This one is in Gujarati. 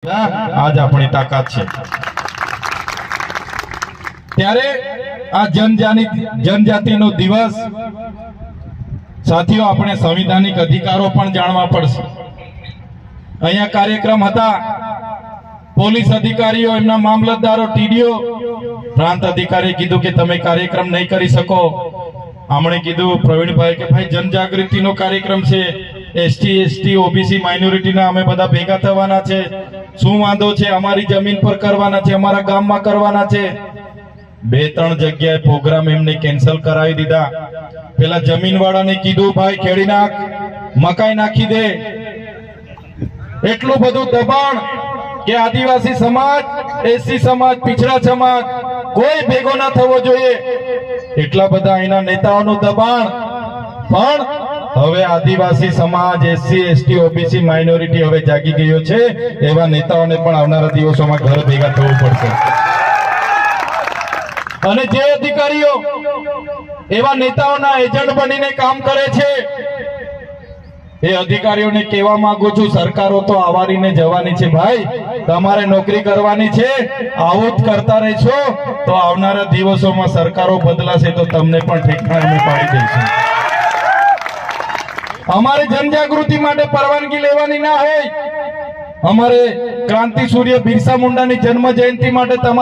આજ આપણી તાકાત છે। ત્યારે આ જનજાતિનો દિવસ સાથીઓ આપણે સંવિધાનિક અધિકારો પણ જાણવા પડશે। અહીંયા કાર્યક્રમ હતા, પોલીસ અધિકારીઓ, એમના મામલતદારો, ટીડીઓ, પ્રાંત અધિકારી કીધું કે તમે કાર્યક્રમ નહીં કરી શકો। આમણે કીધું પ્રવીણભાઈ કે ભાઈ જનજાગૃતિનો કાર્યક્રમ છે, એસટી ઓબીસી માઇનોરિટીના અમે બધા ભેગા થવાના છે, શું વાંધો છે, અમારી જમીન પર કરવાના છે, અમારા ગામમાં કરવાના છે। બે ત્રણ જગ્યાએ પ્રોગ્રામ એમને કેન્સલ કરાવી દીધા। પેલા જમીન વાળાને કીધું ભાઈ ખેડી નાખ, મકાઈ નાખી દે। એટલું બધું દબાણ કે આદિવાસી સમાજ, એસસી સમાજ, પીછડા સમાજ કોઈ ભેગો ના થવો જોઈએ, એટલા બધા એના નેતાઓનું દબાણ। પણ હવે આદિવાસી સમાજ, એસસી એસટી ઓબીસી માઇનોરિટી હવે જાગી ગયો છે। એવા નેતાઓને પણ આવનારા દિવસોમાં ઘર ભેગા થવું પડશે। અને જે અધિકારીઓ એવા નેતાઓના એજન્ટ બનીને કામ કરે છે, એ અધિકારીઓને કહેવા માંગુ છું, સરકારો તો આવારીને જવાની છે ભાઈ, તમારે નોકરી કરવાની છે। આવું જ કરતા રહેશો તો આવનારા દિવસોમાં સરકારો બદલાશે તો તમને પણ ઠેકાણે પાડી દઈશું। અમારે જનજાગૃતિ માટે પરવાનગી લેવાની ના હોય, અમારે ક્રાંતિ સૂર્ય બિરસા મુંડાની જન્મ જયંતિ માટે તમારે